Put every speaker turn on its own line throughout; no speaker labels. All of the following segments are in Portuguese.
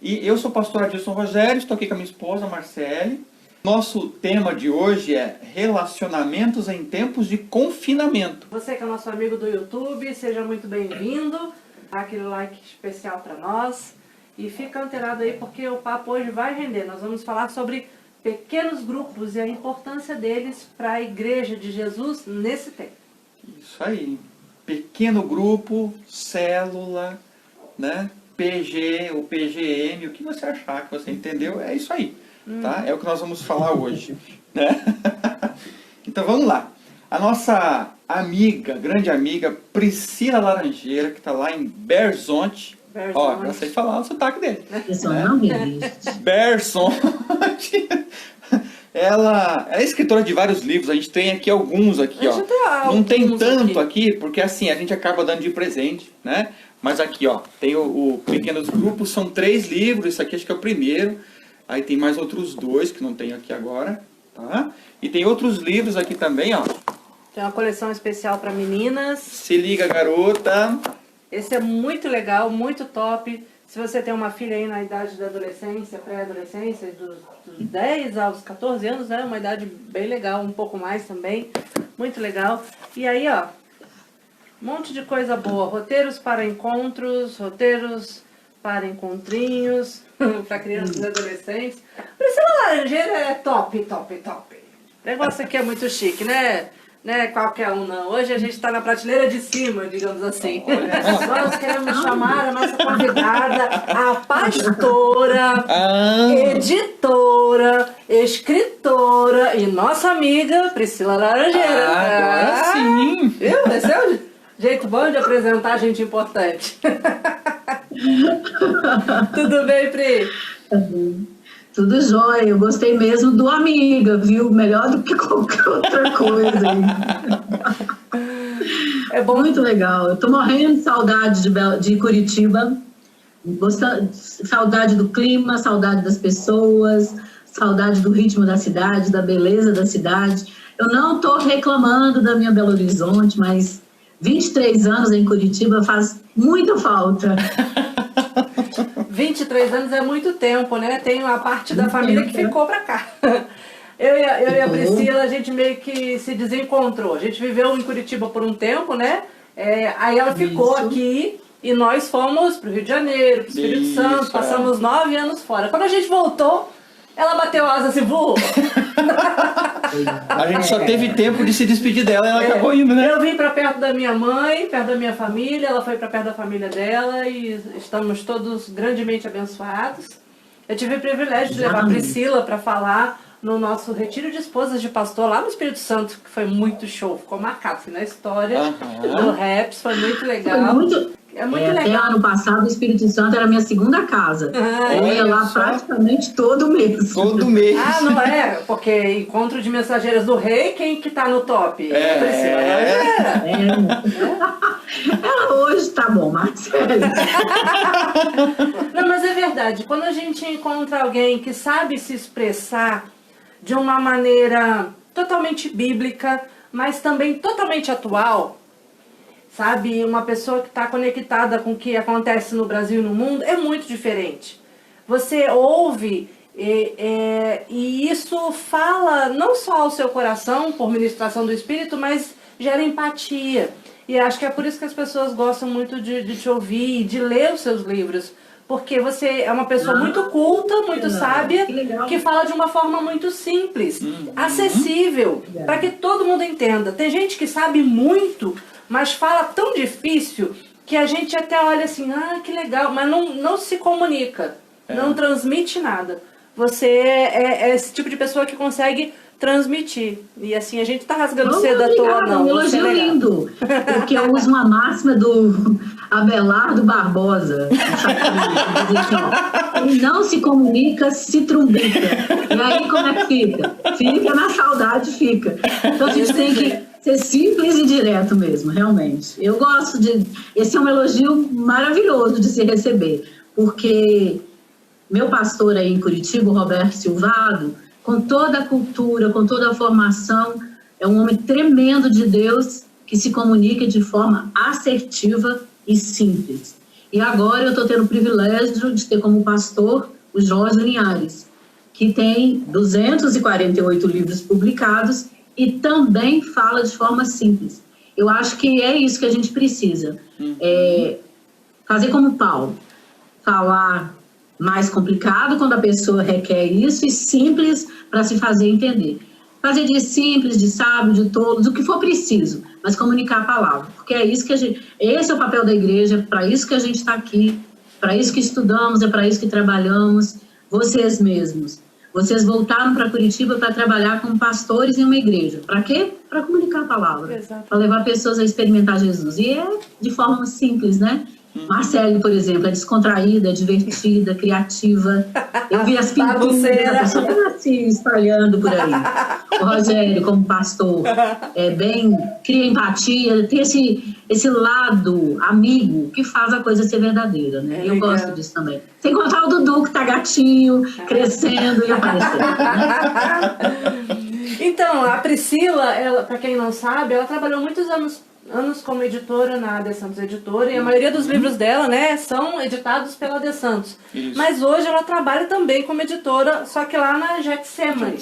E eu sou o pastor Adilson Rogério, estou aqui com a minha esposa, Marcele. Nosso tema de hoje é relacionamentos em tempos de confinamento.
Você que é nosso amigo do YouTube, seja muito bem-vindo. Aquele like especial para nós. E fica antenado aí porque o papo hoje vai render. Nós vamos falar sobre pequenos grupos e a importância deles para a Igreja de Jesus nesse tempo.
Isso aí. Pequeno grupo, célula, né? PG, o PGM, o que você achar que você entendeu, é isso aí. Tá? É o que nós vamos falar hoje. Né? Então vamos lá. A nossa amiga, grande amiga, Priscila Laranjeira, que está lá em Berzonte. Ó, já sei falar o sotaque dele. Berzonte. Ela é escritora de vários livros, a gente tem aqui alguns aqui, ó. Não tem tanto aqui, porque assim, a gente acaba dando de presente, né? Mas aqui, ó, tem o Pequenos Grupos, são 3 livros, esse aqui acho que é o primeiro. Aí tem mais outros 2 que não tenho aqui agora, tá? E tem outros livros aqui também, ó.
Tem uma coleção especial para meninas.
Se liga, garota.
Esse é muito legal, muito top. Se você tem uma filha aí na idade da adolescência, pré-adolescência, dos 10 aos 14 anos, é uma idade bem legal, um pouco mais também. Muito legal. E aí, ó, um monte de coisa boa. Roteiros para encontros, roteiros para encontrinhos, para crianças e adolescentes. Priscila Laranjeira é top, top, top. O negócio aqui é muito chique, né? Não é qualquer um, não. Hoje a gente está na prateleira de cima, digamos assim. Nós queremos chamar a nossa convidada, a pastora, editora, escritora e nossa amiga Priscila Laranjeira.
Agora sim!
Viu? Esse é o jeito bom de apresentar gente importante. Tudo bem, Pri?
Tudo jóia, eu gostei mesmo do amiga, viu? Melhor do que qualquer outra coisa.
É bom.
Muito legal. Eu tô morrendo de saudade de Curitiba. Saudade do clima, saudade das pessoas, saudade do ritmo da cidade, da beleza da cidade. Eu não tô reclamando da minha Belo Horizonte, mas 23 anos em Curitiba faz muita falta.
23 anos é muito tempo, né? Tem uma parte da família que ficou pra cá. Eu e a Priscila, a gente meio que se desencontrou. A gente viveu em Curitiba por um tempo, né? Aí ela ficou aqui e nós fomos pro Rio de Janeiro, pro Espírito Santo, passamos 9 anos fora. Quando a gente voltou, ela bateu asas e voou.
A gente só teve tempo de se despedir dela e ela acabou indo, né?
Eu vim pra perto da minha mãe, perto da minha família, ela foi pra perto da família dela e estamos todos grandemente abençoados. Eu tive o privilégio de levar a Priscila para falar no nosso retiro de esposas de pastor lá no Espírito Santo, que foi muito show, ficou marcado assim, na história do Raps, foi muito legal. É muito legal.
Até ano passado o Espírito Santo era a minha segunda casa. Eu ia lá praticamente todo mês.
Todo mês.
Ah, não é? Porque encontro de mensageiras do rei, quem que tá no top?
Hoje tá bom, Marcelo.
Não, mas é verdade. Quando a gente encontra alguém que sabe se expressar de uma maneira totalmente bíblica, mas também totalmente atual, sabe? Uma pessoa que está conectada com o que acontece no Brasil e no mundo é muito diferente. Você ouve e isso fala não só ao seu coração, por ministração do Espírito, mas gera empatia. E acho que é por isso que as pessoas gostam muito de te ouvir e de ler os seus livros. Porque você é uma pessoa muito culta, muito sábia, que fala de uma forma muito simples, acessível, para que todo mundo entenda. Tem gente que sabe muito, mas fala tão difícil que a gente até olha assim, que legal, mas não se comunica, não transmite nada. Você é esse tipo de pessoa que consegue transmitir. E assim, a gente tá rasgando seda à toa, não.
Um elogio lindo. Porque eu uso uma máxima do Abelardo Barbosa. Ele não se comunica, se trumbita. E aí como é que fica? Fica na saudade, fica. Então a gente tem que ser simples e direto mesmo, realmente. Eu gosto de... Esse é um elogio maravilhoso de se receber. Porque meu pastor aí em Curitiba, o Roberto Silvado, com toda a cultura, com toda a formação, é um homem tremendo de Deus que se comunica de forma assertiva e simples. E agora eu estou tendo o privilégio de ter como pastor o Jorge Linhares, que tem 248 livros publicados e também fala de forma simples. Eu acho que é isso que a gente precisa. Fazer como Paulo, falar mais complicado quando a pessoa requer isso e simples para se fazer entender. Fazer de simples, de sábio, de tolo, do que for preciso, mas comunicar a palavra. Porque é isso que esse é o papel da igreja, é para isso que a gente está aqui, para isso que estudamos, é para isso que trabalhamos. Vocês mesmos. Vocês voltaram para Curitiba para trabalhar como pastores em uma igreja. Para quê? Para comunicar a palavra. Para levar pessoas a experimentar Jesus. E é de forma simples, né? Marcele, por exemplo, é descontraída, é divertida, criativa. Eu vi as pinturas, a pessoa está se espalhando por aí. O Rogério, como pastor, cria empatia, tem esse lado amigo que faz a coisa ser verdadeira, né? Eu gosto disso também. Sem contar o Dudu, que está gatinho, crescendo e aparecendo. Né?
Então, a Priscila, para quem não sabe, ela trabalhou muitos anos como editora na AD Santos Editora, e a maioria dos livros dela, né, são editados pela AD Santos. Isso. Mas hoje ela trabalha também como editora, só que lá na Getsemane.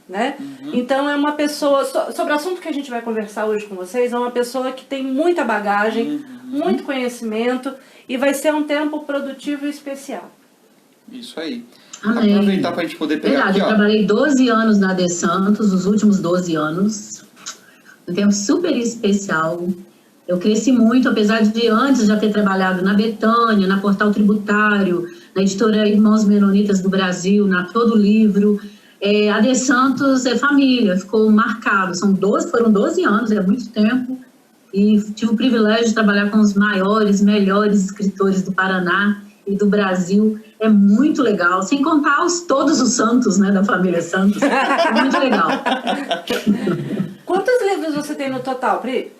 Né? Então é uma pessoa, sobre o assunto que a gente vai conversar hoje com vocês, é uma pessoa que tem muita bagagem, muito conhecimento, e vai ser um tempo produtivo e especial.
Isso aí.
Amém.
Aproveitar para a gente poder pegar aqui,
eu trabalhei 12 anos na AD Santos, os últimos 12 anos. Um tempo super especial. Eu cresci muito, apesar de antes já ter trabalhado na Betânia, na Portal Tributário, na editora Irmãos Menonitas do Brasil, na Todo Livro. A AD Santos é família, ficou marcado. Foram 12 anos, é muito tempo. E tive o privilégio de trabalhar com os maiores, melhores escritores do Paraná e do Brasil. É muito legal, sem contar todos os santos, né, da família Santos. É muito legal.
Quantos livros você tem no total, Pri?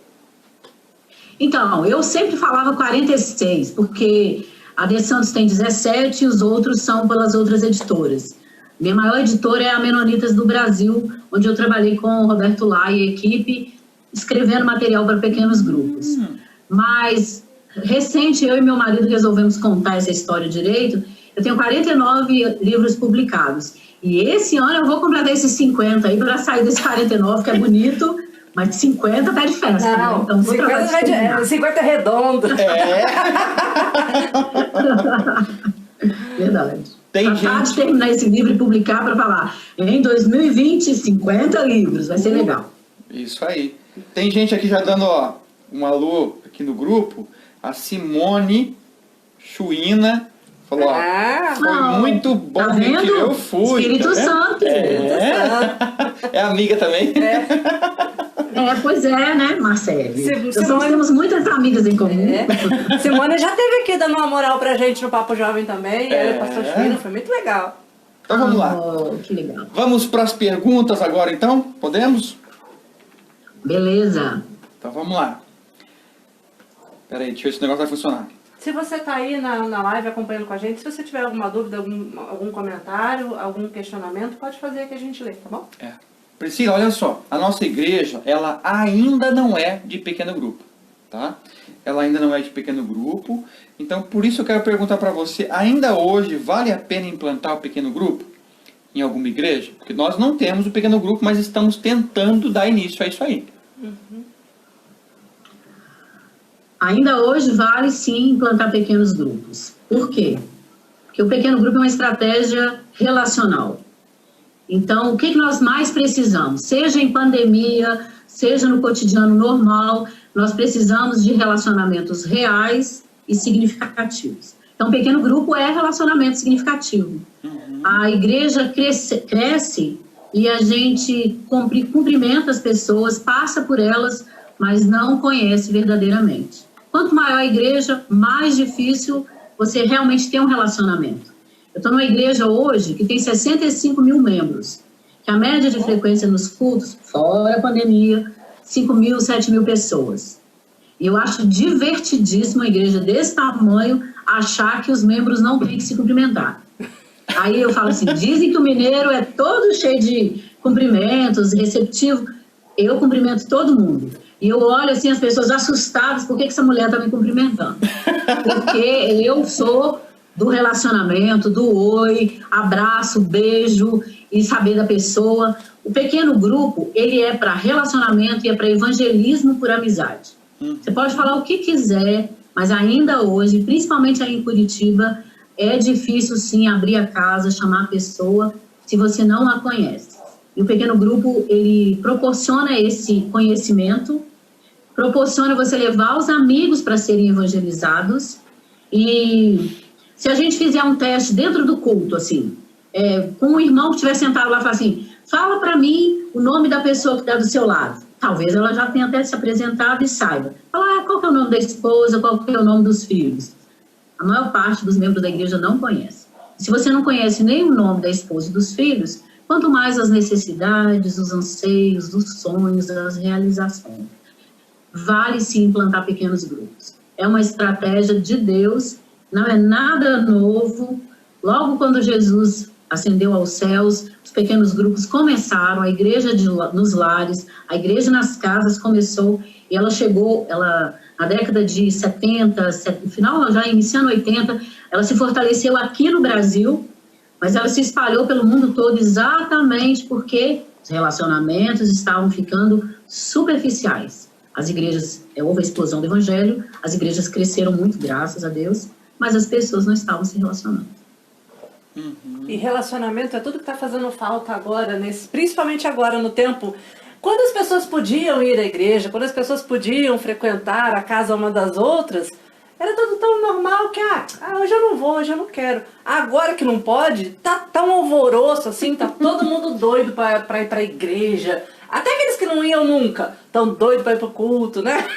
Então, eu sempre falava 46, porque a AD Santos tem 17 e os outros são pelas outras editoras. Minha maior editora é a Menonitas do Brasil, onde eu trabalhei com o Roberto Lai e a equipe, escrevendo material para pequenos grupos. Mas, recente, eu e meu marido resolvemos contar essa história direito. Eu tenho 49 livros publicados. E esse ano eu vou completar esses 50 aí para sair desse 49, que é bonito, mas 50 tá de festa.
Não,
né? Então,
50 é redondo.
Verdade. Tratar de terminar esse livro e publicar para falar, em 2020, 50 livros, vai ser legal.
Isso aí. Tem gente aqui já dando um alô aqui no grupo, a Simone Chuína. Falou, foi muito bom
tá
que eu fui.
Espírito Santo.
É amiga também?
Pois é, né, Marcelo? Nós temos muitas amigas em comum.
Simone já esteve aqui dando uma moral pra gente no Papo Jovem também. Ela e o pastor Chuína, foi muito legal.
Então vamos lá.
Que legal.
Vamos para as perguntas agora, então? Podemos?
Beleza.
Então vamos lá. Peraí, deixa eu ver se o negócio vai funcionar.
Se você está aí na live acompanhando com a gente, se você tiver alguma dúvida, algum comentário, algum questionamento, pode fazer que a gente lê, tá bom?
Priscila, olha só, a nossa igreja, ela ainda não é de pequeno grupo, tá? Ela ainda não é de pequeno grupo, então por isso eu quero perguntar para você, ainda hoje vale a pena implantar o pequeno grupo em alguma igreja? Porque nós não temos o pequeno grupo, mas estamos tentando dar início a isso aí.
Ainda hoje vale sim implantar pequenos grupos. Por quê? Porque o pequeno grupo é uma estratégia relacional. Então, o que nós mais precisamos? Seja em pandemia, seja no cotidiano normal, nós precisamos de relacionamentos reais e significativos. Então, pequeno grupo é relacionamento significativo. A igreja cresce e a gente cumprimenta as pessoas, passa por elas, mas não conhece verdadeiramente. Quanto maior a igreja, mais difícil você realmente ter um relacionamento. Eu estou numa igreja hoje que tem 65 mil membros, que a média de frequência nos cultos, fora a pandemia, 5 mil, 7 mil pessoas. E eu acho divertidíssimo a igreja desse tamanho achar que os membros não têm que se cumprimentar. Aí eu falo assim, dizem que o mineiro é todo cheio de cumprimentos, receptivo. Eu cumprimento todo mundo. E eu olho assim as pessoas assustadas, por que essa mulher está me cumprimentando? Porque eu sou do relacionamento, do oi, abraço, beijo e saber da pessoa. O pequeno grupo, ele é para relacionamento e é para evangelismo por amizade. Você pode falar o que quiser, mas ainda hoje, principalmente aí em Curitiba, é difícil sim abrir a casa, chamar a pessoa se você não a conhece. E o pequeno grupo, ele proporciona esse conhecimento, proporciona você levar os amigos para serem evangelizados. E se a gente fizer um teste dentro do culto, assim, com um irmão que estiver sentado lá e falar assim, fala para mim o nome da pessoa que está do seu lado. Talvez ela já tenha até se apresentado e saiba. Fala, qual que é o nome da esposa, qual que é o nome dos filhos. A maior parte dos membros da igreja não conhece. Se você não conhece nem o nome da esposa e dos filhos, quanto mais as necessidades, os anseios, os sonhos, as realizações. Vale sim implantar pequenos grupos. É uma estratégia de Deus, não é nada novo. Logo quando Jesus ascendeu aos céus, os pequenos grupos começaram, a igreja nos lares, a igreja nas casas começou, e ela chegou, na década de 70, final já iniciando 80, ela se fortaleceu aqui no Brasil, mas ela se espalhou pelo mundo todo exatamente porque os relacionamentos estavam ficando superficiais. As igrejas, houve a explosão do evangelho, as igrejas cresceram muito, graças a Deus, mas as pessoas não estavam se relacionando.
E relacionamento é tudo que está fazendo falta agora, principalmente agora no tempo, quando as pessoas podiam ir à igreja, quando as pessoas podiam frequentar a casa uma das outras, era tudo tão normal que, hoje eu não vou, hoje eu não quero. Agora que não pode, tá tão alvoroço assim, tá todo mundo doido para ir para a igreja. Até aqueles que não iam nunca, tão doidos para ir para o culto, né?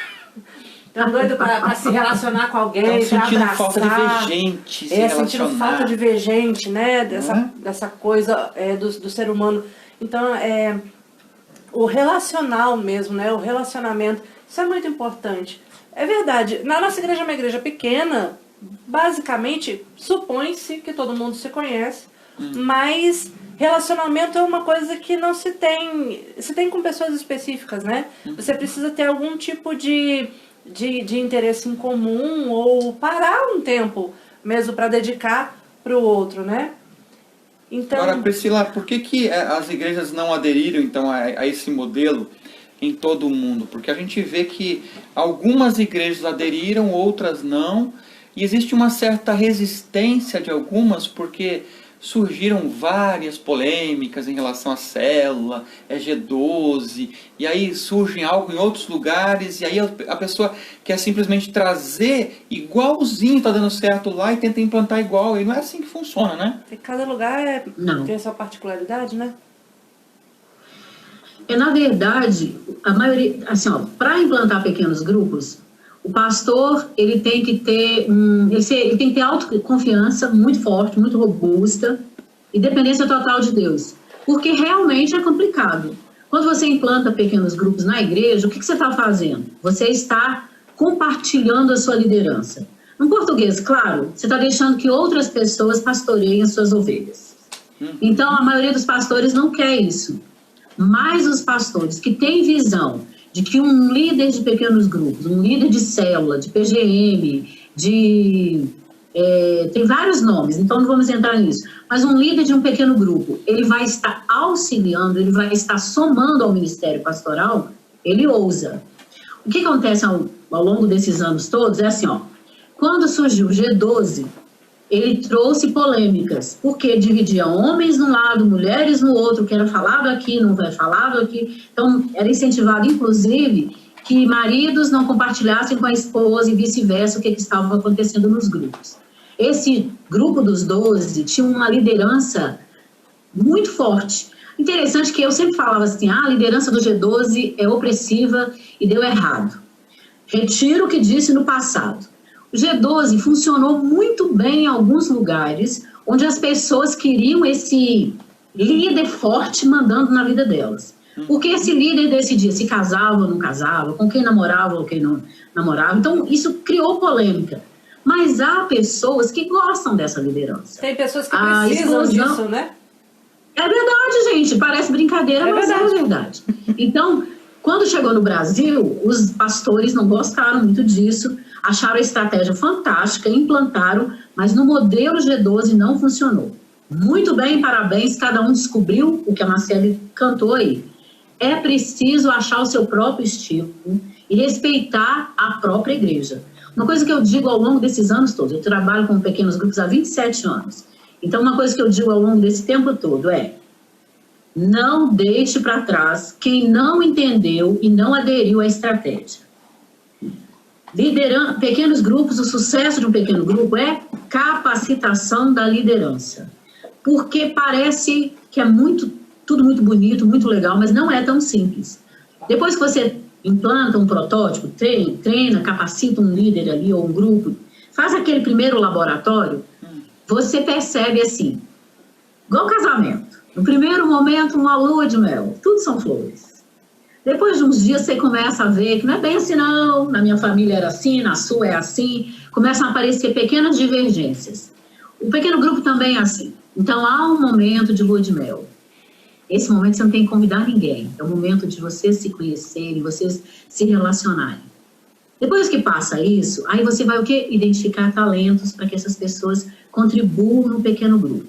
Tão doido para se relacionar com alguém, para abraçar.
Falta de ver gente,
sentindo falta de ver gente, né? Dessa coisa do ser humano. Então, o relacional mesmo, né? O relacionamento, isso é muito importante. É verdade, na nossa igreja é uma igreja pequena, basicamente, supõe-se que todo mundo se conhece, mas relacionamento é uma coisa que não se tem com pessoas específicas, né? Você precisa ter algum tipo de interesse em comum ou parar um tempo mesmo para dedicar para o outro, né? Então...
Agora, Priscila, por que as igrejas não aderiram então a esse modelo em todo o mundo? Porque a gente vê que algumas igrejas aderiram, outras não, e existe uma certa resistência de algumas porque surgiram várias polêmicas em relação à célula, G12, e aí surgem algo em outros lugares, e aí a pessoa quer simplesmente trazer igualzinho, está dando certo lá, e tenta implantar igual, e não é assim que funciona, né?
Cada lugar tem a sua particularidade, né?
Na verdade, a maioria, assim, para implantar pequenos grupos, o pastor ele tem que ter ele tem que ter autoconfiança muito forte, muito robusta, e dependência total de Deus, porque realmente é complicado. Quando você implanta pequenos grupos na igreja, o que você está fazendo? Você está compartilhando a sua liderança. No português, claro, você está deixando que outras pessoas pastoreiem as suas ovelhas. Então, a maioria dos pastores não quer isso. Mas os pastores que têm visão de que um líder de pequenos grupos, um líder de célula, de PGM, tem vários nomes, então não vamos entrar nisso, mas um líder de um pequeno grupo, ele vai estar auxiliando, ele vai estar somando ao ministério pastoral, ele ousa. O que acontece ao longo desses anos todos é assim, quando surgiu o G12, ele trouxe polêmicas, porque dividia homens num lado, mulheres no outro, que era falado aqui, não foi falado aqui. Então, era incentivado, inclusive, que maridos não compartilhassem com a esposa e vice-versa o que estava acontecendo nos grupos. Esse grupo dos 12 tinha uma liderança muito forte. Interessante que eu sempre falava assim, a liderança do G12 é opressiva e deu errado. Retiro o que disse no passado. O G12 funcionou muito bem em alguns lugares, onde as pessoas queriam esse líder forte mandando na vida delas. Porque esse líder decidia se casava ou não casava, com quem namorava ou quem não namorava. Então, isso criou polêmica. Mas há pessoas que gostam dessa liderança.
Tem pessoas que precisam disso, né?
É verdade, gente. Parece brincadeira, mas é verdade. Então, Quando chegou no Brasil, os pastores não gostaram muito disso, acharam a estratégia fantástica, implantaram, mas no modelo G12 não funcionou. Muito bem, parabéns, cada um descobriu o que a Marcele cantou aí. É preciso achar o seu próprio estilo e respeitar a própria igreja. Uma coisa que eu digo ao longo desses anos todos, eu trabalho com pequenos grupos há 27 anos, então uma coisa que eu digo ao longo desse tempo todo é: não deixe para trás quem não entendeu e não aderiu à estratégia. Liderando pequenos grupos, o sucesso de um pequeno grupo é capacitação da liderança. Porque parece que é tudo muito bonito, muito legal, mas não é tão simples. Depois que você implanta um protótipo, treina, capacita um líder ali ou um grupo, faz aquele primeiro laboratório, você percebe assim, igual casamento. No primeiro momento, uma lua de mel, tudo são flores. Depois de uns dias, você começa a ver que não é bem assim, não. Na minha família era assim, na sua é assim. Começam a aparecer pequenas divergências. O pequeno grupo também é assim. Então, há um momento de lua de mel. Esse momento você não tem que convidar ninguém. É o momento de vocês se conhecerem, vocês se relacionarem. Depois que passa isso, aí você vai o quê? Identificar talentos para que essas pessoas contribuam no pequeno grupo.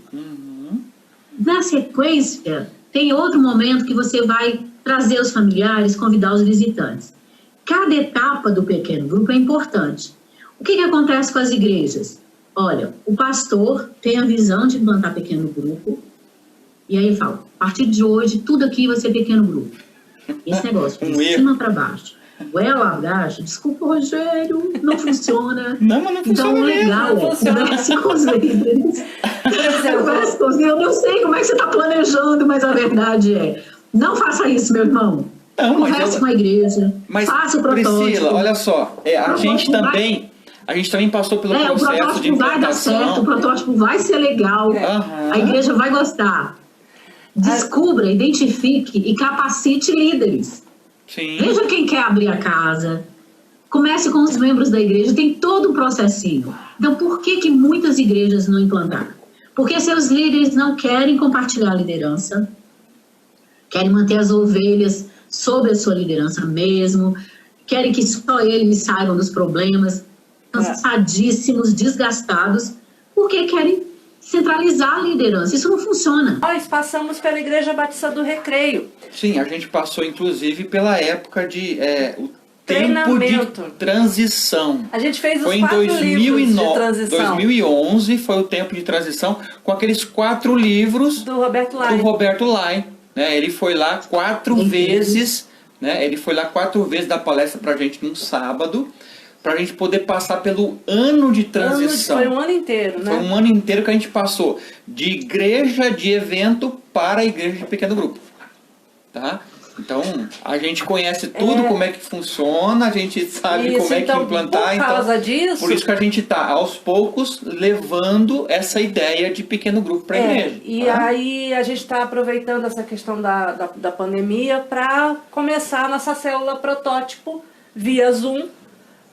Na sequência, tem outro momento que você vai trazer os familiares, convidar os visitantes. Cada etapa do pequeno grupo é importante. O que acontece com as igrejas? Olha, o pastor tem a visão de implantar pequeno grupo, e aí ele fala, a partir de hoje, tudo aqui vai ser pequeno grupo. Esse negócio, de cima para baixo. Goela abaixo, desculpa, Rogério, não funciona.
Não, mas não funciona.
Então, legal, converse com os líderes. Converse com os líderes. Eu não sei como é que você está planejando, mas a verdade é, não faça isso, meu irmão.
Não,
converse com a igreja, faça o protótipo.
Priscila, olha só, a gente também passou pelo processo de implantação. O protótipo vai dar certo, o protótipo vai ser legal, a igreja vai gostar. Descubra, identifique e capacite líderes. Sim.
Veja quem quer abrir a casa. Comece com os membros da igreja. Tem todo um processinho. Então, por que muitas igrejas não implantaram? Porque seus líderes não querem compartilhar a liderança. Querem manter as ovelhas sob a sua liderança mesmo. Querem que só eles saibam dos problemas. Cansadíssimos, desgastados. Porque querem centralizar a liderança. Isso não funciona.
Nós passamos pela Igreja Batista do Recreio.
Sim, a gente passou inclusive pela época de o tempo de transição.
A gente fez os
foi
4 livros de transição.
2011 foi o tempo de transição com aqueles 4 livros
do Roberto Lai.
Né? Ele foi lá 4 vezes, né? Ele foi lá 4 vezes dar palestra pra gente num sábado, para a gente poder passar pelo ano de transição.
Foi um ano inteiro, né?
Foi um ano inteiro que a gente passou de igreja de evento para a igreja de pequeno grupo. Tá? Então, a gente conhece tudo como é que funciona, a gente sabe como é que implantar.
Por causa disso...
Por isso que a gente está, aos poucos, levando essa ideia de pequeno grupo para a igreja.
E aí a gente está aproveitando essa questão da pandemia para começar a nossa célula protótipo via Zoom,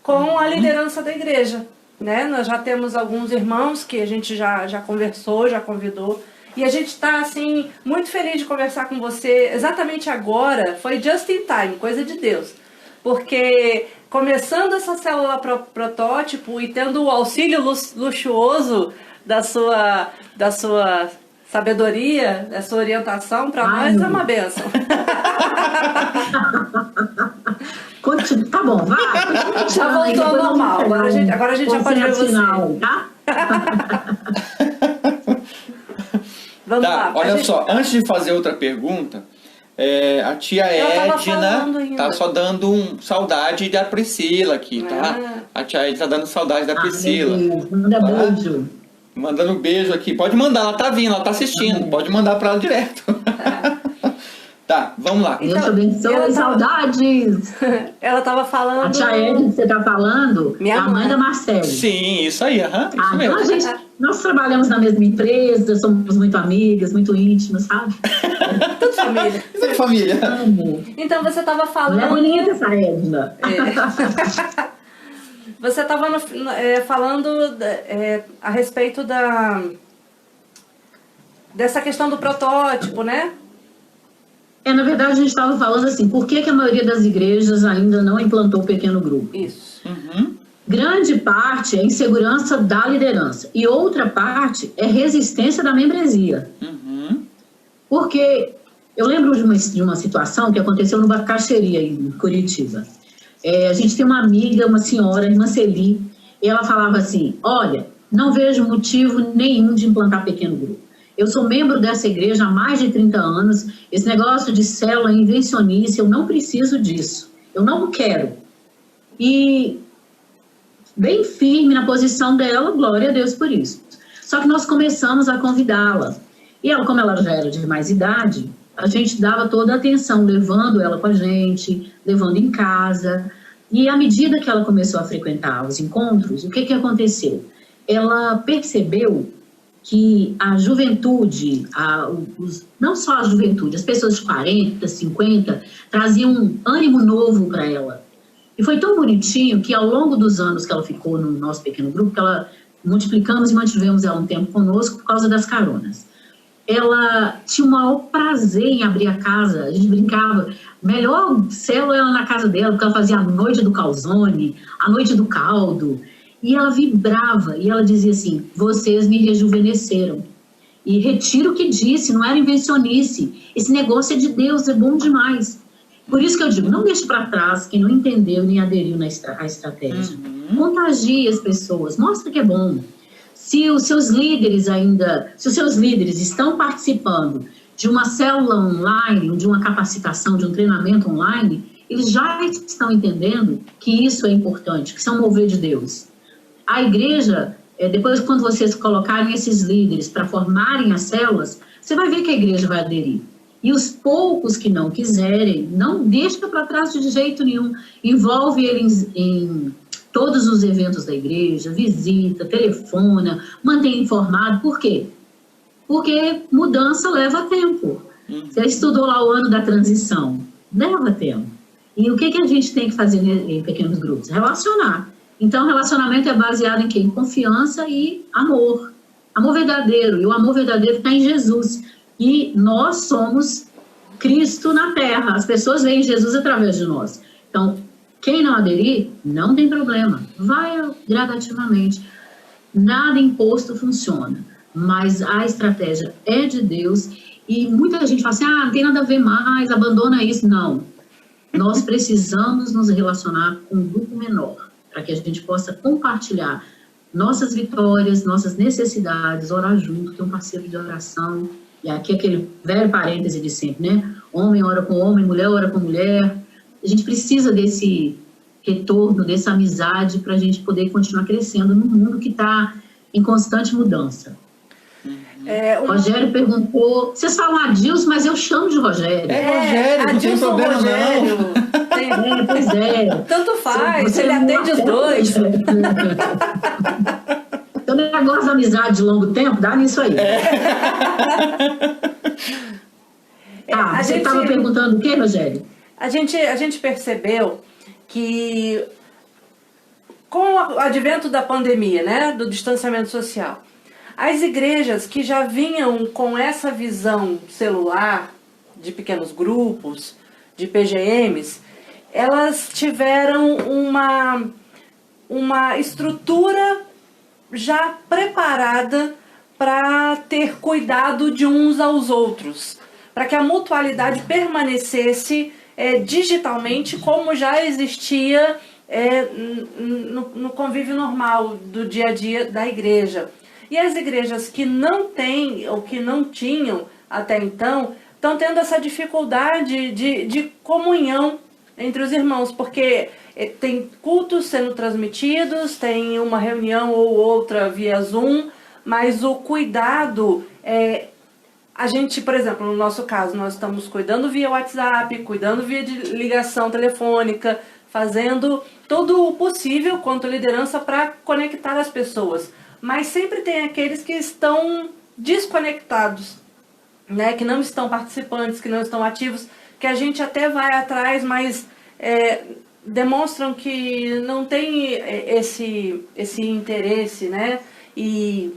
com a liderança da igreja, né? Nós já temos alguns irmãos que a gente já conversou, já convidou, e a gente está, assim, muito feliz de conversar com você exatamente agora, foi just in time, coisa de Deus, porque começando essa célula protótipo e tendo o auxílio luxuoso da sua sabedoria, da sua orientação, para nós é uma bênção.
Tá bom, vai.
Já voltou ao normal. Agora a gente já pode ver você.
Tá?
Vamos lá.
Olha só, antes de fazer outra pergunta, a tia Edna tá só dando saudade da Priscila aqui, tá? A tia Edna tá dando saudade da Priscila.
Manda beijo.
Mandando beijo aqui. Pode mandar, ela tá vindo, ela tá assistindo. Pode mandar pra ela direto. Tá, vamos lá.
Deus te abençoe, saudades.
Ela tava falando...
A tia Edna que você tá falando é a mãe da Marcele.
Sim, isso aí, isso mesmo.
Então nós trabalhamos na mesma empresa, somos muito amigas, muito íntimas, sabe?
Tudo família.
Tudo família.
Então você tava falando...
É bonita essa Edna.
Você estava falando a respeito dessa questão do protótipo, né?
Na verdade, a gente estava falando assim, por que a maioria das igrejas ainda não implantou o pequeno grupo?
Isso.
Grande parte é insegurança da liderança e outra parte é resistência da membresia. Porque eu lembro de uma situação que aconteceu no Bacaxeria, em Curitiba. A gente tem uma amiga, uma senhora, irmã Celi, e ela falava assim, olha, não vejo motivo nenhum de implantar pequeno grupo. Eu sou membro dessa igreja há mais de 30 anos, esse negócio de célula é invencionice, eu não preciso disso, eu não quero. E bem firme na posição dela, glória a Deus por isso. Só que nós começamos a convidá-la. E ela, como ela já era de mais idade, a gente dava toda a atenção, levando ela com a gente, levando em casa. E à medida que ela começou a frequentar os encontros, o que aconteceu? Ela percebeu que a juventude, não só a juventude, as pessoas de 40, 50, traziam um ânimo novo para ela. E foi tão bonitinho que ao longo dos anos que ela ficou no nosso pequeno grupo, que ela multiplicamos e mantivemos ela um tempo conosco por causa das caronas. Ela tinha o maior prazer em abrir a casa, a gente brincava, melhor célula era na casa dela, porque ela fazia a noite do calzone, a noite do caldo, e ela vibrava, e ela dizia assim, vocês me rejuvenesceram, e retiro o que disse, não era invencionice, esse negócio é de Deus, é bom demais. Por isso que eu digo, não deixe para trás quem não entendeu nem aderiu à estratégia. Contagie as pessoas, mostra que é bom. Se os seus líderes estão participando de uma célula online, de uma capacitação, de um treinamento online, eles já estão entendendo que isso é importante, que isso é um mover de Deus. A igreja, depois quando vocês colocarem esses líderes para formarem as células, você vai ver que a igreja vai aderir. E os poucos que não quiserem, não deixa para trás de jeito nenhum. Envolve eles em todos os eventos da igreja, visita, telefona, mantém informado. Por quê? Porque mudança leva tempo. Você estudou lá o ano da transição, leva tempo. E o que a gente tem que fazer em pequenos grupos? Relacionar. Então, relacionamento é baseado em quê? Em confiança e amor. Amor verdadeiro. E o amor verdadeiro está em Jesus. E nós somos Cristo na terra. As pessoas veem Jesus através de nós. Então, quem não aderir, não tem problema. Vai gradativamente. Nada imposto funciona. Mas a estratégia é de Deus. E muita gente fala assim, não tem nada a ver mais, abandona isso. Não. Nós precisamos nos relacionar com um grupo menor, para que a gente possa compartilhar nossas vitórias, nossas necessidades, orar junto, ter um parceiro de oração. E aqui aquele velho parêntese de sempre, né? Homem ora com homem, mulher ora com mulher. A gente precisa desse retorno, dessa amizade, para a gente poder continuar crescendo num mundo que está em constante mudança. Rogério perguntou, vocês falam Adilson, mas eu chamo de Rogério.
Rogério, não tem problema
Rogério.
não.
Pois é.
Tanto faz, ele atende os dois.
Então, o negócio da amizade de longo tempo, dá nisso aí. Você estava perguntando o quê, Rogério?
A gente percebeu que com o advento da pandemia, né, do distanciamento social, as igrejas que já vinham com essa visão celular, de pequenos grupos, de PGMs, elas tiveram uma estrutura já preparada para ter cuidado de uns aos outros, para que a mutualidade permanecesse digitalmente como já existia no convívio normal do dia a dia da igreja. E as igrejas que não têm ou que não tinham até então estão tendo essa dificuldade de comunhão entre os irmãos, porque tem cultos sendo transmitidos, tem uma reunião ou outra via Zoom, mas o cuidado, a gente, por exemplo, no nosso caso, nós estamos cuidando via WhatsApp, cuidando via de ligação telefônica, fazendo todo o possível quanto liderança para conectar as pessoas. Mas sempre tem aqueles que estão desconectados, né? Que não estão participantes, que não estão ativos, que a gente até vai atrás, mas demonstram que não tem esse interesse, né? E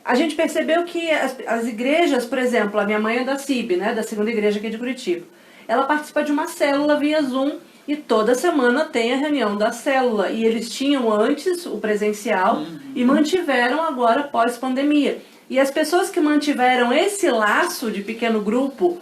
a gente percebeu que as igrejas, por exemplo, a minha mãe é da CIB, né, da segunda igreja aqui de Curitiba. Ela participa de uma célula via Zoom e toda semana tem a reunião da célula. E eles tinham antes o presencial e mantiveram agora pós-pandemia. E as pessoas que mantiveram esse laço de pequeno grupo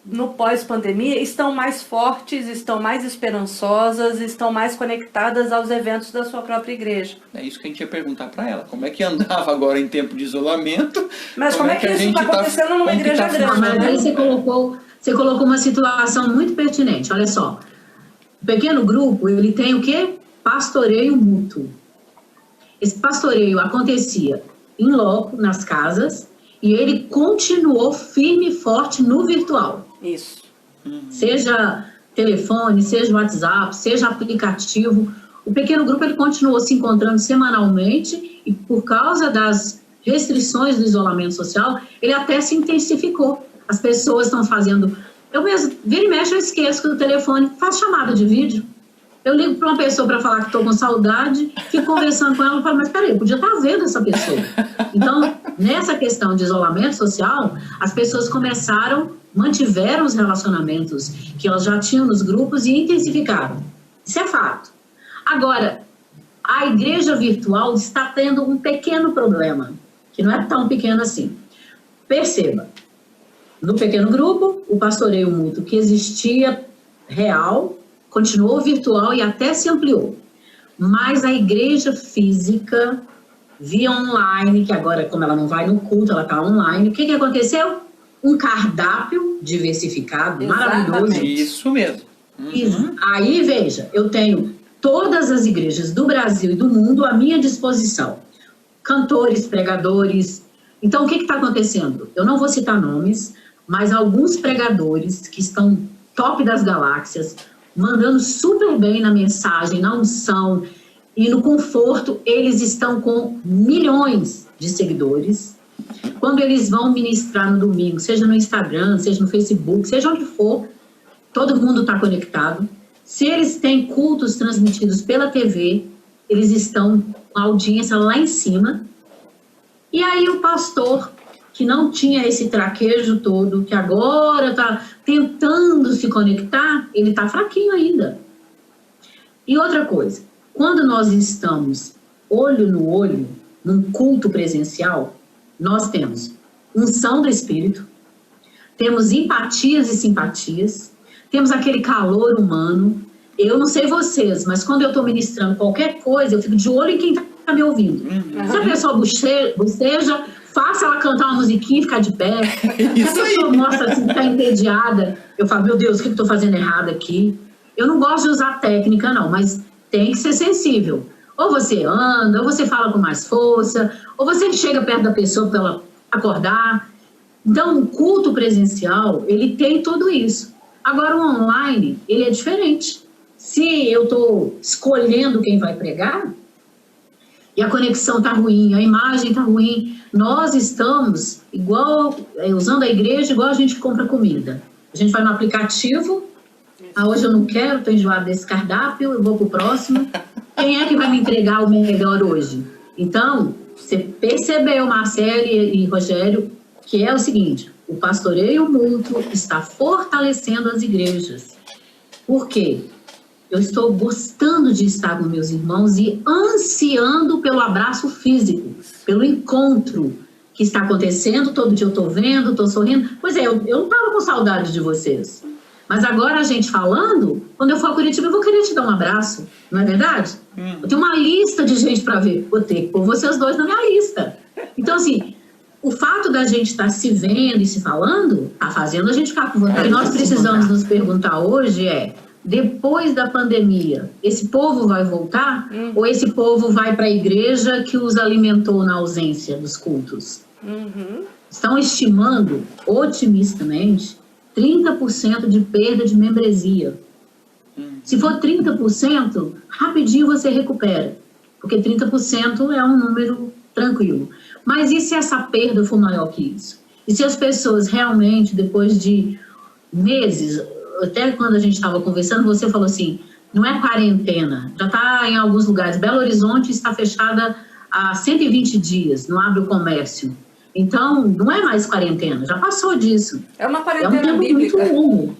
no pós-pandemia estão mais fortes, estão mais esperançosas, estão mais conectadas aos eventos da sua própria igreja.
É isso que a gente ia perguntar para ela. Como é que andava agora em tempo de isolamento?
Mas como é que isso está acontecendo numa igreja grande?
Mas aí você colocou uma situação muito pertinente. Olha só. O pequeno grupo, ele tem o quê? Pastoreio mútuo. Esse pastoreio acontecia em loco, nas casas, e ele continuou firme e forte no virtual.
Isso.
Seja telefone, seja WhatsApp, seja aplicativo. O pequeno grupo ele continuou se encontrando semanalmente e por causa das restrições do isolamento social, ele até se intensificou. As pessoas estão fazendo... Eu mesmo, vira e mexe, eu esqueço que o telefone faz chamada de vídeo. Eu ligo para uma pessoa para falar que estou com saudade, fico conversando com ela e falo, mas peraí, eu podia estar vendo essa pessoa. Então, nessa questão de isolamento social, as pessoas mantiveram os relacionamentos que elas já tinham nos grupos e intensificaram. Isso é fato. Agora, a igreja virtual está tendo um pequeno problema, que não é tão pequeno assim. Perceba, no pequeno grupo, o pastoreio mútuo que existia real, continuou virtual e até se ampliou. Mas a igreja física, via online, que agora, como ela não vai no culto, ela está online, o que aconteceu? Um cardápio diversificado, maravilhoso.
Isso mesmo.
Aí, veja, eu tenho todas as igrejas do Brasil e do mundo à minha disposição. Cantores, pregadores. Então, o que está acontecendo? Eu não vou citar nomes, mas alguns pregadores que estão top das galáxias, mandando super bem na mensagem, na unção e no conforto, eles estão com milhões de seguidores. Quando eles vão ministrar no domingo, seja no Instagram, seja no Facebook, seja onde for, todo mundo está conectado. Se eles têm cultos transmitidos pela TV, eles estão com a audiência lá em cima. E aí o pastor, que não tinha esse traquejo todo, que agora está tentando se conectar, ele está fraquinho ainda. E outra coisa, quando nós estamos olho no olho, num culto presencial, nós temos unção do Espírito, temos empatias e simpatias, temos aquele calor humano. Eu não sei vocês, mas quando eu estou ministrando qualquer coisa, eu fico de olho em quem está me ouvindo. Se a pessoa boceja, faça ela cantar uma musiquinha e ficar de pé. Se a pessoa mostra assim, que está entediada, eu falo, meu Deus, o que eu estou fazendo errado aqui? Eu não gosto de usar técnica, não, mas tem que ser sensível. Ou você anda, ou você fala com mais força, ou você chega perto da pessoa para ela acordar. Então, o culto presencial, ele tem tudo isso. Agora, o online, ele é diferente. Se eu estou escolhendo quem vai pregar, e a conexão está ruim, a imagem está ruim, nós estamos igual, usando a igreja igual a gente compra comida. A gente vai no aplicativo, hoje eu não quero, estou enjoado desse cardápio, eu vou para o próximo. Quem é que vai me entregar o melhor hoje? Então, você percebeu, Marcelo e Rogério, que é o seguinte, o pastoreio mútuo está fortalecendo as igrejas. Por quê? Eu estou gostando de estar com meus irmãos e ansiando pelo abraço físico, pelo encontro que está acontecendo. Todo dia eu estou vendo, estou sorrindo. Pois é, eu não estava com saudade de vocês. Mas agora a gente falando, quando eu for a Curitiba, eu vou querer te dar um abraço, não é verdade? Eu tenho uma lista de gente para ver. Vou ter que pôr vocês dois na minha lista. Então, assim, o fato da gente estar se vendo e se falando, está fazendo a gente ficar com vontade. O que nós precisamos nos perguntar hoje é, depois da pandemia, esse povo vai voltar? Ou esse povo vai para a igreja que os alimentou na ausência dos cultos? Estão estimando, otimistamente, 30% de perda de membresia. Se for 30%, rapidinho você recupera, porque 30% é um número tranquilo. Mas e se essa perda for maior que isso? E se as pessoas realmente, depois de meses, até quando a gente estava conversando, você falou assim, não é quarentena, já está em alguns lugares, Belo Horizonte está fechada há 120 dias, não abre o comércio. Então, não é mais quarentena, já passou disso.
É uma
É um
quarentena
tempo
bíblica.
muito longo.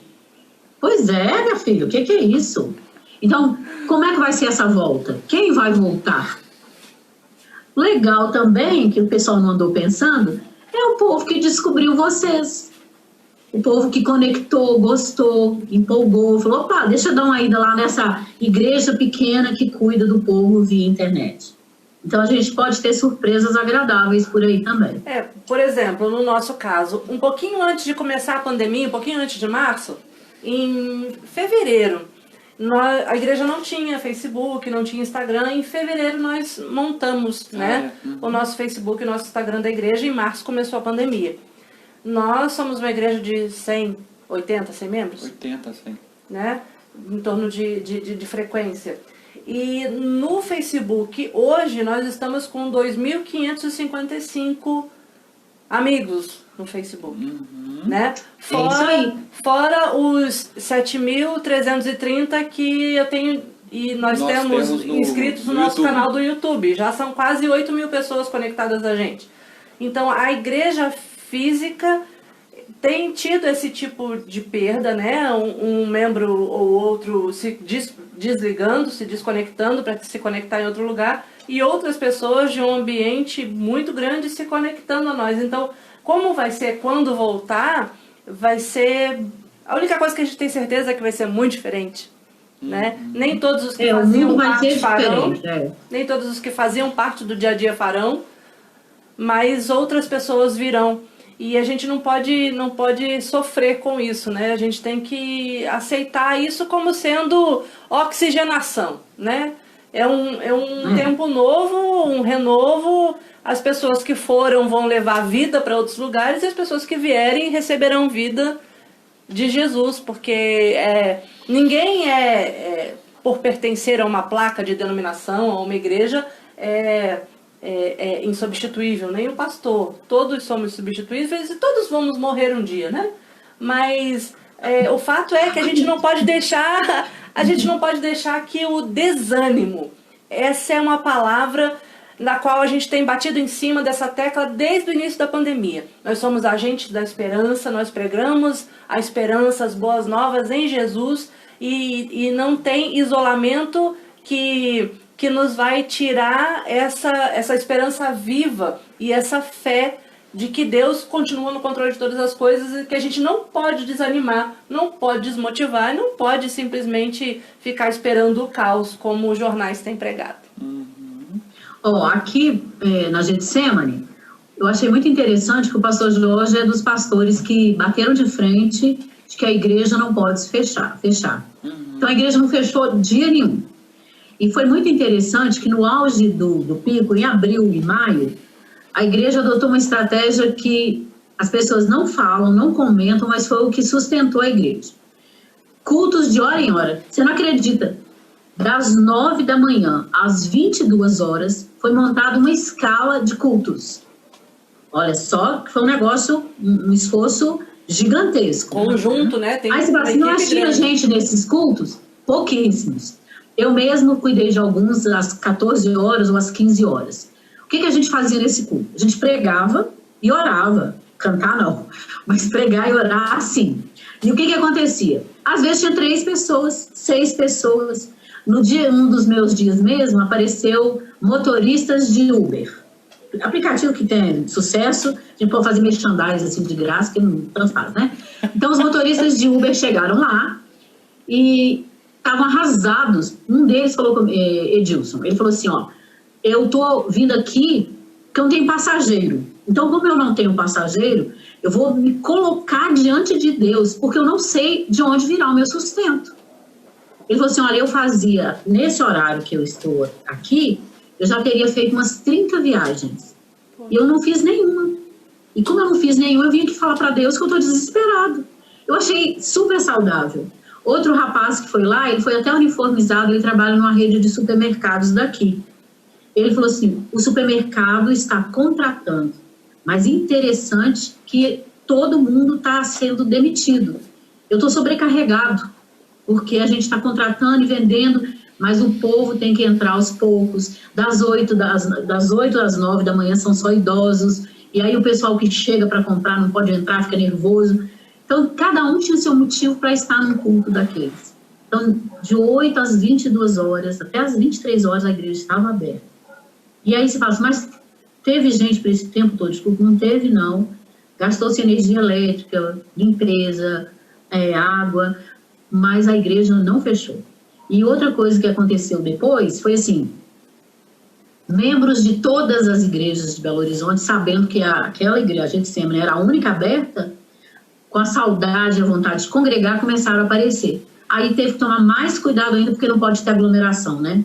Pois é, minha filha, o que é isso? Então, como é que vai ser essa volta? Quem vai voltar? Legal também, que o pessoal não andou pensando, é o povo que descobriu vocês. O povo que conectou, gostou, empolgou, falou, opa, deixa eu dar uma ida lá nessa igreja pequena que cuida do povo via internet. Então, a gente pode ter surpresas agradáveis por aí também.
Por exemplo, no nosso caso, um pouquinho antes de começar a pandemia, um pouquinho antes de março, em fevereiro, a igreja não tinha Facebook, não tinha Instagram. Em fevereiro nós montamos o nosso Facebook e o nosso Instagram da igreja. Em março começou a pandemia. Nós somos uma igreja de 100 membros?
80, 100.
Né? Em torno de frequência. E no Facebook, hoje, nós estamos com 2.555 amigos no Facebook. Né? Fora os 7.330 que eu tenho e nós temos inscritos no nosso canal do YouTube. Já são quase 8.000 pessoas conectadas a gente. Então, a igreja física tem tido esse tipo de perda, né? Um membro ou outro se desligando, se desconectando para se conectar em outro lugar, e outras pessoas de um ambiente muito grande se conectando a nós. Então, como vai ser quando voltar, vai ser... A única coisa que a gente tem certeza é que vai ser muito diferente. Né? Nem todos os que faziam parte farão, nem todos os que faziam parte do dia a dia farão, mas outras pessoas virão. E a gente não pode sofrer com isso, né? A gente tem que aceitar isso como sendo oxigenação, né? É um tempo novo, um renovo. As pessoas que foram vão levar vida para outros lugares, e as pessoas que vierem receberão vida de Jesus, porque ninguém por pertencer a uma placa de denominação, a uma igreja, é insubstituível, nem o pastor. Todos somos substituíveis e todos vamos morrer um dia, né? Mas o fato é que a gente não pode deixar que o desânimo, essa é uma palavra na qual a gente tem batido em cima dessa tecla desde o início da pandemia. Nós somos agentes da esperança, nós pregamos a esperança, as boas novas em Jesus, e não tem isolamento que nos vai tirar essa esperança viva e essa fé de que Deus continua no controle de todas as coisas, e que a gente não pode desanimar, não pode desmotivar, não pode simplesmente ficar esperando o caos, como os jornais têm pregado.
Aqui na Getsemane, eu achei muito interessante que o pastor Jorge é dos pastores que bateram de frente de que a igreja não pode se fechar. Então a igreja não fechou dia nenhum. E foi muito interessante que no auge do pico, em abril e maio, a igreja adotou uma estratégia que as pessoas não falam, não comentam, mas foi o que sustentou a igreja. Cultos de hora em hora. Você não acredita? Das 9 da manhã às 22 horas, foi montada uma escala de cultos. Olha só, que foi um negócio, um esforço gigantesco.
Conjunto, né? Tem
aí você fala assim, nós tinha gente nesses cultos? Pouquíssimos. Eu mesmo cuidei de alguns às 14 horas ou às 15 horas. O que a gente fazia nesse culto? A gente pregava e orava. Cantar não, mas pregar e orar sim. E o que acontecia? Às vezes tinha 3 pessoas, 6 pessoas. No dia, um dos meus dias mesmo, apareceu motoristas de Uber. Aplicativo que tem sucesso, a gente pode fazer merchandising assim de graça, que não tanto faz, né? Então os motoristas de Uber chegaram lá e estavam arrasados. Um deles falou, Edilson, ele falou assim, eu tô vindo aqui porque eu não tenho passageiro. Então, como eu não tenho passageiro, eu vou me colocar diante de Deus, porque eu não sei de onde virá o meu sustento. Ele falou assim, olha, eu fazia, nesse horário que eu estou aqui, eu já teria feito umas 30 viagens. E eu não fiz nenhuma. E como eu não fiz nenhuma, eu vim aqui falar para Deus que eu estou desesperado. Eu achei super saudável. Outro rapaz que foi lá, ele foi até uniformizado, ele trabalha numa rede de supermercados daqui. Ele falou assim, o supermercado está contratando, mas interessante que todo mundo está sendo demitido. Eu estou sobrecarregado, porque a gente está contratando e vendendo, mas o povo tem que entrar aos poucos. Das 8 às 9 da manhã são só idosos, e aí o pessoal que chega para comprar não pode entrar, fica nervoso. Então, cada um tinha seu motivo para estar num culto daqueles. Então, de 8 às 22 horas, até às 23 horas, a igreja estava aberta. E aí você fala assim, mas teve gente por esse tempo todo? Desculpa, não teve, não. Gastou-se energia elétrica, limpeza, água, mas a igreja não fechou. E outra coisa que aconteceu depois foi assim, membros de todas as igrejas de Belo Horizonte, sabendo que aquela igreja, a Getsemane, era a única aberta, com a saudade e a vontade de congregar, começaram a aparecer. Aí teve que tomar mais cuidado ainda, porque não pode ter aglomeração, né?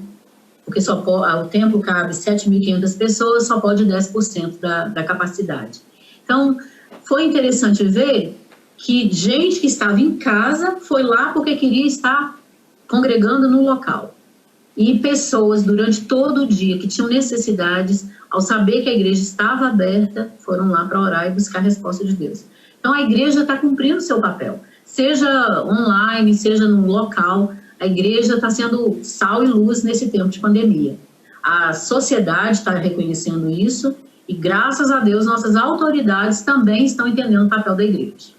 Porque o templo cabe 7.500 pessoas, só pode 10% da capacidade. Então, foi interessante ver que gente que estava em casa foi lá porque queria estar congregando no local. E pessoas, durante todo o dia, que tinham necessidades, ao saber que a igreja estava aberta, foram lá para orar e buscar a resposta de Deus. Então, a igreja está cumprindo o seu papel. Seja online, seja no local, a igreja está sendo sal e luz nesse tempo de pandemia. A sociedade está reconhecendo isso e, graças a Deus, nossas autoridades também estão entendendo o papel da igreja.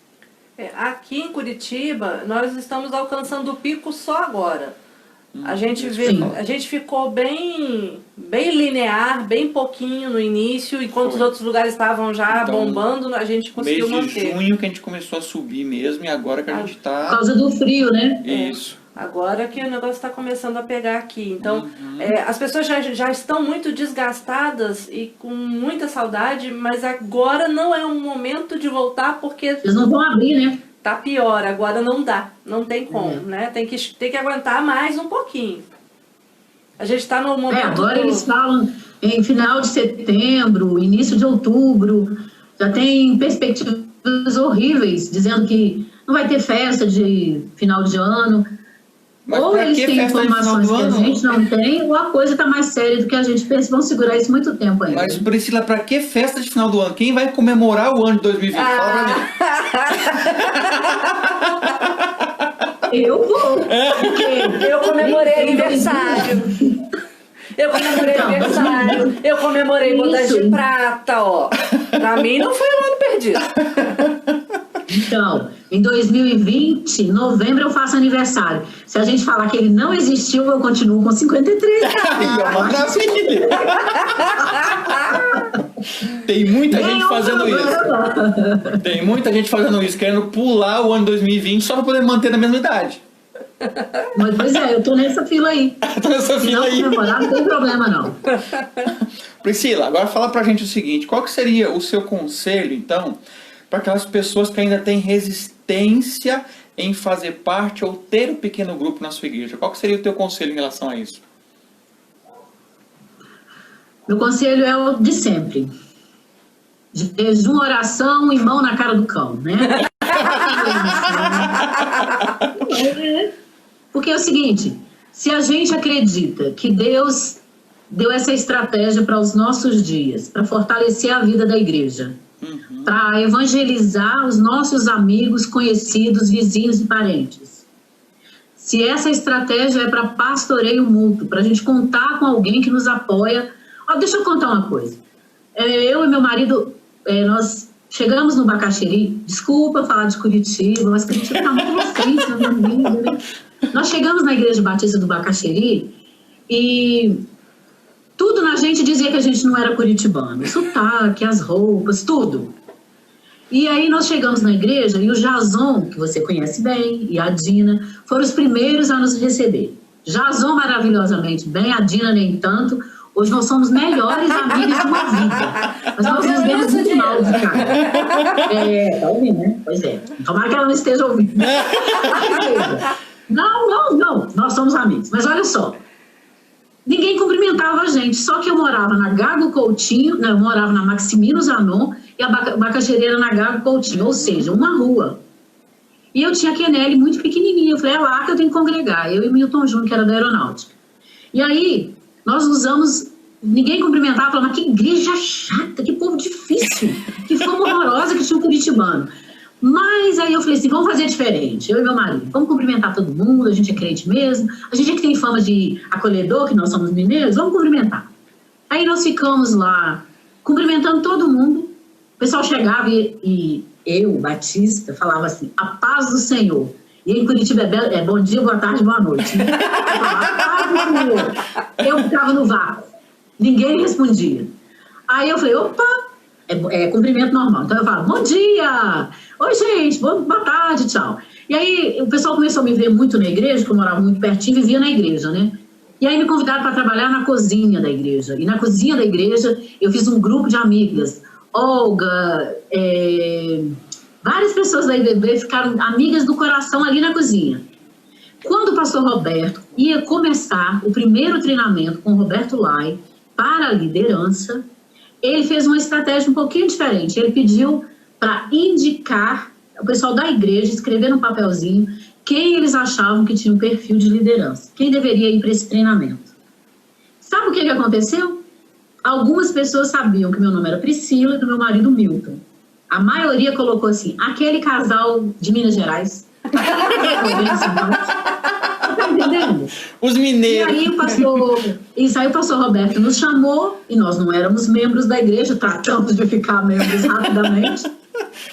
Aqui em Curitiba, nós estamos alcançando o pico só agora. A gente ficou bem linear, bem pouquinho no início, enquanto os outros lugares estavam já bombando, a gente conseguiu manter.
Mês de junho que a gente começou a subir mesmo, e agora que a gente está...
Por causa do frio, né?
Isso.
Agora que o negócio está começando a pegar aqui. Então, as pessoas já estão muito desgastadas e com muita saudade, mas agora não é um momento de voltar, porque...
Eles não vão abrir, né?
Tá pior, agora não dá, não tem como, né? Tem que aguentar mais um pouquinho. A gente está no momento...
agora eles falam em final de setembro, início de outubro, já tem perspectivas horríveis, dizendo que não vai ter festa de final de ano.
Mas
ou eles têm informações que a gente não tem, ou a coisa está mais séria do que a gente pensa, vão segurar isso muito tempo ainda.
Mas, Priscila, para que festa de final do ano? Quem vai comemorar o ano de 2020? Fala pra mim.
Eu vou.
Eu comemorei aniversário. Eu comemorei bodas de prata, ó. Pra mim não foi um ano perdido.
Então, em 2020, em novembro, eu faço aniversário. Se a gente falar que ele não existiu, eu continuo com 53 anos.
Maravilha! Tem muita gente fazendo isso. Tem muita gente fazendo isso, querendo pular o ano 2020 só para poder manter na mesma idade.
Mas, pois é, eu tô nessa fila aí.
Tô nessa fila aí.
Não tem problema, não.
Priscila, agora fala pra gente o seguinte, qual que seria o seu conselho, então, para aquelas pessoas que ainda têm resistência em fazer parte ou ter um pequeno grupo na sua igreja? Qual que seria o teu conselho em relação a isso?
Meu conselho é o de sempre. De jejum, oração e mão na cara do cão, né? Porque é o seguinte, se a gente acredita que Deus deu essa estratégia para os nossos dias, para fortalecer a vida da igreja, para evangelizar os nossos amigos, conhecidos, vizinhos e parentes. Se essa estratégia é para pastoreio mútuo, para a gente contar com alguém que nos apoia. Deixa eu contar uma coisa. Eu e meu marido, nós chegamos no Bacaxeri, desculpa falar de Curitiba, mas Curitiba está muito recente na minha vida, né? Nós chegamos na Igreja Batista do Bacaxeri e tudo na gente dizia que a gente não era curitibano. O sotaque, as roupas, tudo. E aí nós chegamos na igreja e o Jason, que você conhece bem, e a Dina, foram os primeiros a nos receber. Jason maravilhosamente bem, a Dina nem tanto. Hoje nós somos melhores amigos de uma vida. Mas nós nos vemos muito mal de cara. Tá ouvindo, né? Pois é. Tomara que ela não esteja ouvindo. Não. Nós somos amigos. Mas olha só. Ninguém cumprimentava a gente. Só que eu morava na Gago Coutinho, eu morava na Maximino Zanon e a Bacaxeri era na Gago Coutinho. Ou seja, uma rua. E eu tinha a Kenelli muito pequenininha. Eu falei, é lá que eu tenho que congregar. Eu e Milton Júnior, que era da aeronáutica. E aí, nós usamos... Ninguém cumprimentava, falava, mas que igreja chata, que povo difícil, que fama horrorosa que tinha um curitibano. Mas aí eu falei assim, vamos fazer diferente, eu e meu marido. Vamos cumprimentar todo mundo, a gente é crente mesmo. A gente é que tem fama de acolhedor, que nós somos mineiros, vamos cumprimentar. Aí nós ficamos lá, cumprimentando todo mundo. O pessoal chegava e eu, Batista, falava assim, a paz do Senhor. E em Curitiba é bom dia, boa tarde, boa noite. Né? Eu falava, a paz do Senhor. Eu ficava no vácuo. Ninguém respondia. Aí eu falei, opa, é cumprimento normal. Então eu falo, bom dia! Oi, gente, boa tarde, tchau. E aí o pessoal começou a me ver muito na igreja, porque eu morava muito pertinho e vivia na igreja, né? E aí me convidaram para trabalhar na cozinha da igreja. E na cozinha da igreja eu fiz um grupo de amigas. Olga, várias pessoas da IBB ficaram amigas do coração ali na cozinha. Quando o pastor Roberto ia começar o primeiro treinamento com o Roberto Lai para a liderança, ele fez uma estratégia um pouquinho diferente. Ele pediu para indicar o pessoal da igreja, escrever no papelzinho quem eles achavam que tinha um perfil de liderança, quem deveria ir para esse treinamento. Sabe o que aconteceu? Algumas pessoas sabiam que meu nome era Priscila e do meu marido Milton. A maioria colocou assim, aquele casal de Minas Gerais. Tá entendendo?
Os mineiros.
E aí o pastor Roberto nos chamou, e nós não éramos membros da igreja, tratamos de ficar membros rapidamente.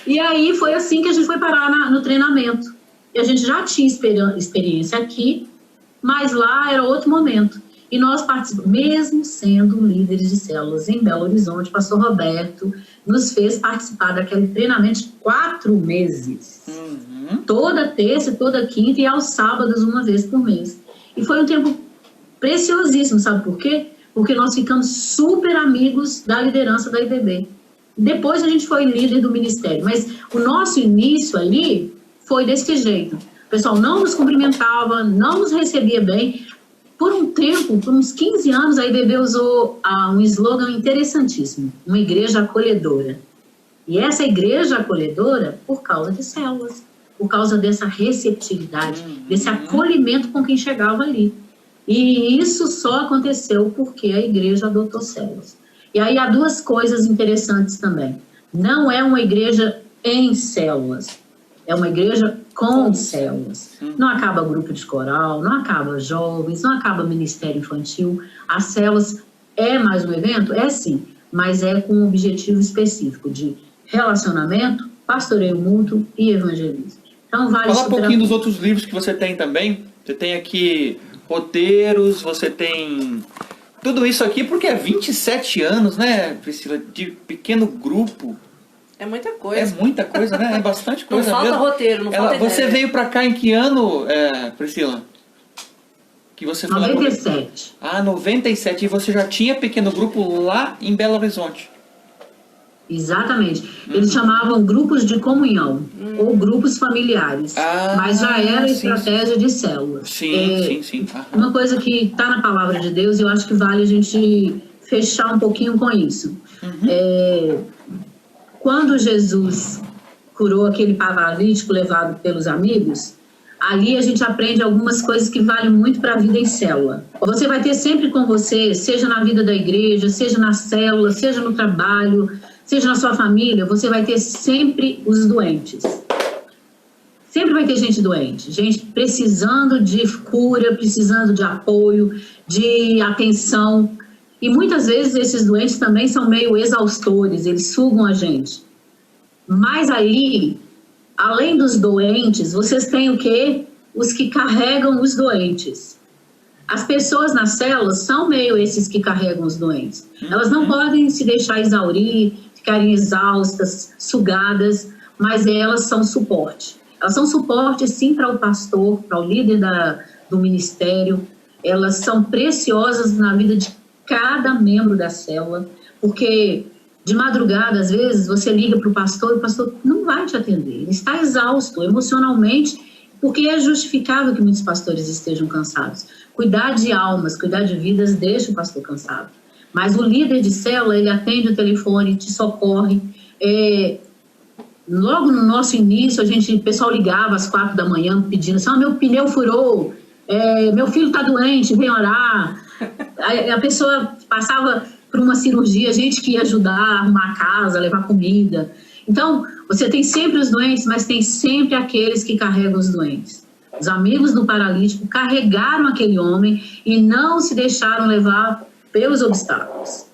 E aí foi assim que a gente foi parar no treinamento. E a gente já tinha experiência aqui, mas lá era outro momento. E nós participamos, mesmo sendo líderes de células em Belo Horizonte, o pastor Roberto nos fez participar daquele treinamento de 4 meses. Toda terça, toda quinta e aos sábados, uma vez por mês. E foi um tempo preciosíssimo, sabe por quê? Porque nós ficamos super amigos da liderança da IBB. Depois a gente foi líder do ministério, mas o nosso início ali foi desse jeito. O pessoal não nos cumprimentava, não nos recebia bem. Por um tempo, por uns 15 anos, a IBB usou um slogan interessantíssimo, uma igreja acolhedora. E essa igreja acolhedora, por causa de células, por causa dessa receptividade, desse acolhimento com quem chegava ali. E isso só aconteceu porque a igreja adotou células. E aí há 2 coisas interessantes também. Não é uma igreja em células, é uma igreja com células. Não acaba grupo de coral, não acaba jovens, não acaba ministério infantil. As células é mais um evento? É sim, mas é com um objetivo específico de relacionamento, pastoreio mútuo e evangelismo. Então vale
Fala um pouquinho dos outros livros que você tem também. Você tem aqui roteiros, você tem tudo isso aqui, porque é 27 anos, né, Priscila, de pequeno grupo.
É muita coisa.
É muita coisa, né? É bastante coisa.
Não falta
mesmo.
roteiro, não falta ideia.
Você veio pra cá em que ano, Priscila? Que você
97.
97. E você já tinha pequeno grupo lá em Belo Horizonte.
Exatamente. Eles chamavam grupos de comunhão ou grupos familiares, mas já era estratégia de células.
Sim.
Uma coisa que está na palavra de Deus, eu acho que vale a gente fechar um pouquinho com isso. Quando Jesus curou aquele paralítico levado pelos amigos, ali a gente aprende algumas coisas que valem muito para a vida em célula. Você vai ter sempre com você, seja na vida da igreja, seja na célula, seja no trabalho, seja na sua família, você vai ter sempre os doentes. Sempre vai ter gente doente, gente precisando de cura, precisando de apoio, de atenção. E muitas vezes esses doentes também são meio exaustores, eles sugam a gente. Mas aí, além dos doentes, vocês têm o quê? Os que carregam os doentes. As pessoas nas células são meio esses que carregam os doentes. Elas não podem se deixar exaurir, ficarem exaustas, sugadas, mas elas são suporte. Elas são suporte, sim, para o pastor, para o líder do ministério. Elas são preciosas na vida de cada membro da célula, porque de madrugada, às vezes, você liga para o pastor e o pastor não vai te atender. Ele está exausto emocionalmente, porque é justificável que muitos pastores estejam cansados. Cuidar de almas, cuidar de vidas, deixa o pastor cansado. Mas o líder de célula, ele atende o telefone, te socorre. Logo no nosso início, o pessoal ligava às 4 da manhã pedindo assim, meu pneu furou, meu filho está doente, vem orar. A pessoa passava por uma cirurgia, gente que ia ajudar a arrumar a casa, levar comida. Então, você tem sempre os doentes, mas tem sempre aqueles que carregam os doentes. Os amigos do paralítico carregaram aquele homem e não se deixaram levar pelos obstáculos.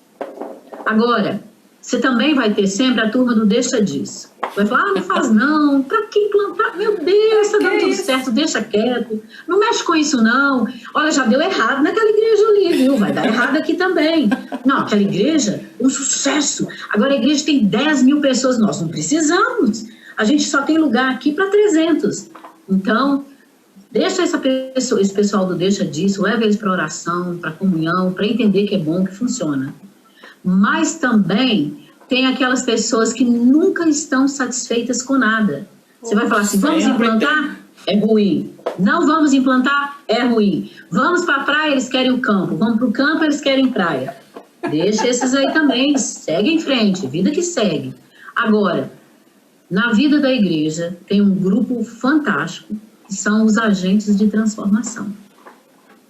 Agora, você também vai ter sempre a turma do deixa disso. Vai falar, não faz não, pra que implantar? Meu Deus, tá dando tudo certo, deixa quieto. Não mexe com isso não. Olha, já deu errado naquela igreja ali, viu? Vai dar errado aqui também. Não, aquela igreja, um sucesso. Agora a igreja tem 10 mil pessoas, nós não precisamos. A gente só tem lugar aqui para 300. Então, deixa esse pessoal do deixa disso, leva eles para oração, para comunhão, para entender que é bom, que funciona. Mas também tem aquelas pessoas que nunca estão satisfeitas com nada. Você vai falar assim, vamos implantar? É ruim. Não vamos implantar? É ruim. Vamos para a praia, eles querem o campo. Vamos para o campo, eles querem praia. Deixa esses aí também, segue em frente, vida que segue. Agora, na vida da igreja tem um grupo fantástico, que são os agentes de transformação.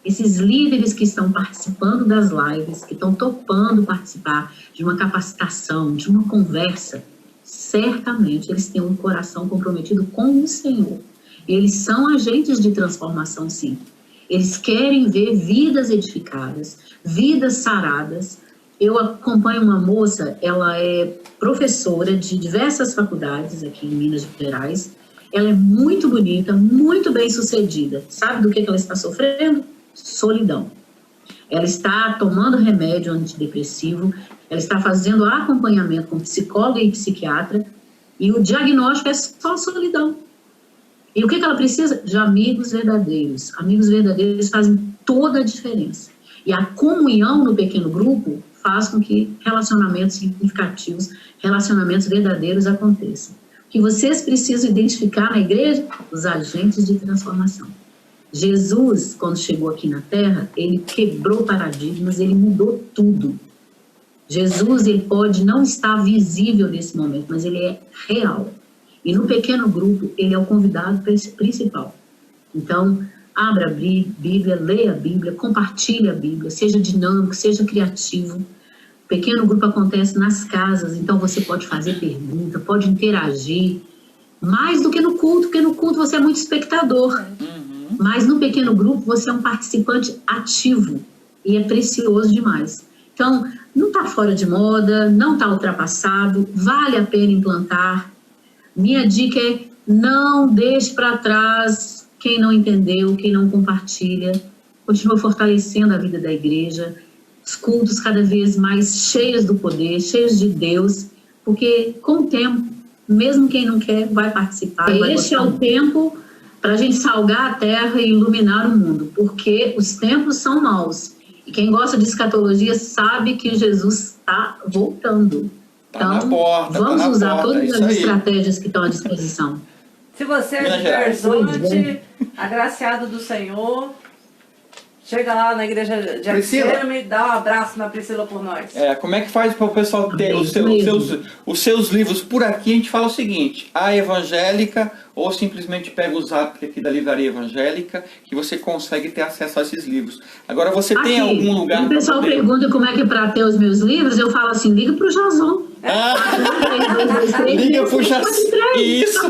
Esses líderes que estão participando das lives, que estão topando participar de uma capacitação, de uma conversa, certamente eles têm um coração comprometido com o Senhor. Eles são agentes de transformação, sim. Eles querem ver vidas edificadas, vidas saradas. Eu acompanho uma moça, ela é professora de diversas faculdades aqui em Minas Gerais. Ela é muito bonita, muito bem sucedida. Sabe do que ela está sofrendo? Solidão. Ela está tomando remédio antidepressivo, ela está fazendo acompanhamento com psicóloga e psiquiatra, e o diagnóstico é só solidão. E o que ela precisa? De amigos verdadeiros. Amigos verdadeiros fazem toda a diferença. E a comunhão no pequeno grupo faz com que relacionamentos significativos, relacionamentos verdadeiros aconteçam. O que vocês precisam identificar na igreja? Os agentes de transformação. Jesus, quando chegou aqui na Terra, ele quebrou paradigmas, ele mudou tudo. Jesus, ele pode não estar visível nesse momento, mas ele é real. E no pequeno grupo, ele é o convidado principal. Então, abra a Bíblia, leia a Bíblia, compartilhe a Bíblia, seja dinâmico, seja criativo. O pequeno grupo acontece nas casas, então você pode fazer pergunta, pode interagir, mais do que no culto, porque no culto você é muito espectador. Mas no pequeno grupo você é um participante ativo e é precioso demais. Então, não está fora de moda, não está ultrapassado, vale a pena implantar. Minha dica é não deixe para trás quem não entendeu, quem não compartilha. Continua fortalecendo a vida da igreja, os cultos cada vez mais cheios do poder, cheios de Deus, porque com o tempo, mesmo quem não quer, vai participar. Este é o tempo para a gente salgar a terra e iluminar o mundo, porque os tempos são maus. E quem gosta de escatologia sabe que Jesus está voltando. Então,
na porta,
vamos usar
porta,
todas as estratégias que estão à disposição.
Se você é de Verzonte, agraciado do Senhor, chega lá na igreja de Axeme, dá um abraço na Priscila por nós.
Como é que faz para o pessoal ter os seus livros por aqui? A gente fala o seguinte, a evangélica, ou simplesmente pega o zap aqui da livraria evangélica, que você consegue ter acesso a esses livros. Agora, você aqui, tem algum lugar...
O pessoal pergunta como é que é para ter os meus livros, eu falo assim, liga para o Jason.
Liga pro Jason. Isso.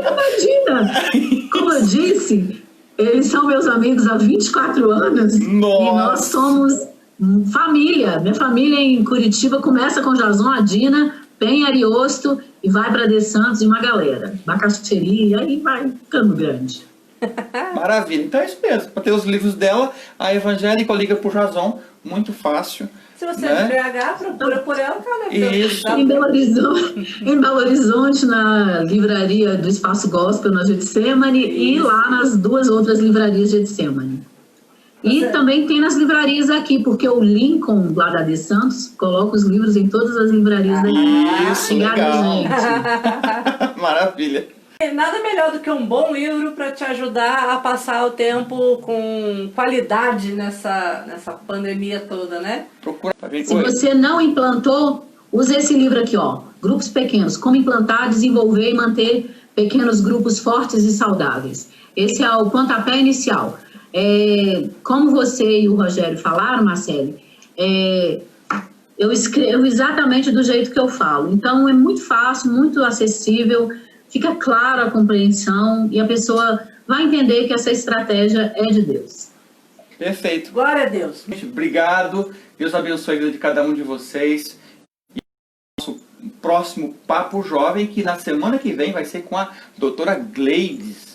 Imagina, como eu disse... Eles são meus amigos há 24 anos.
Nossa.
E nós somos família. Minha família em Curitiba começa com Jason, Adina, Penha, Ariosto e vai para De Santos e uma galera. Bacaxeri, e aí vai ficando grande.
Maravilha. Então é isso mesmo. Para ter os livros dela, a evangélica liga pro Jason, muito fácil.
Se você é de BH, procura por ela, cara.
Isso.
Em Belo Horizonte, na livraria do Espaço Gospel, na Getsemane, e lá nas duas outras livrarias de Getsemane. E também tem nas livrarias aqui, porque o Lincoln, lá da De Santos, coloca os livros em todas as livrarias daqui.
Isso, legal. Gente. Maravilha.
Nada melhor do que um bom livro para te ajudar a passar o tempo com qualidade nessa pandemia toda, né?
Procura.
Se você não implantou, use esse livro aqui, ó. Grupos pequenos. Como implantar, desenvolver e manter pequenos grupos fortes e saudáveis. Esse é o pontapé inicial. Como você e o Rogério falaram, Marcele, eu escrevo exatamente do jeito que eu falo. Então, é muito fácil, muito acessível, fica claro a compreensão e a pessoa vai entender que essa estratégia é de Deus.
Perfeito.
Glória a Deus.
Gente, obrigado. Deus abençoe a vida de cada um de vocês. E nosso próximo Papo Jovem, que na semana que vem vai ser com a doutora Gleides.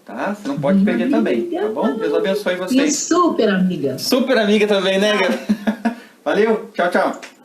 Tá? Você não pode perder também, tá bom? Deus abençoe
Minha
vocês.
super amiga.
Super amiga também, né, Gabi? Valeu, tchau, tchau.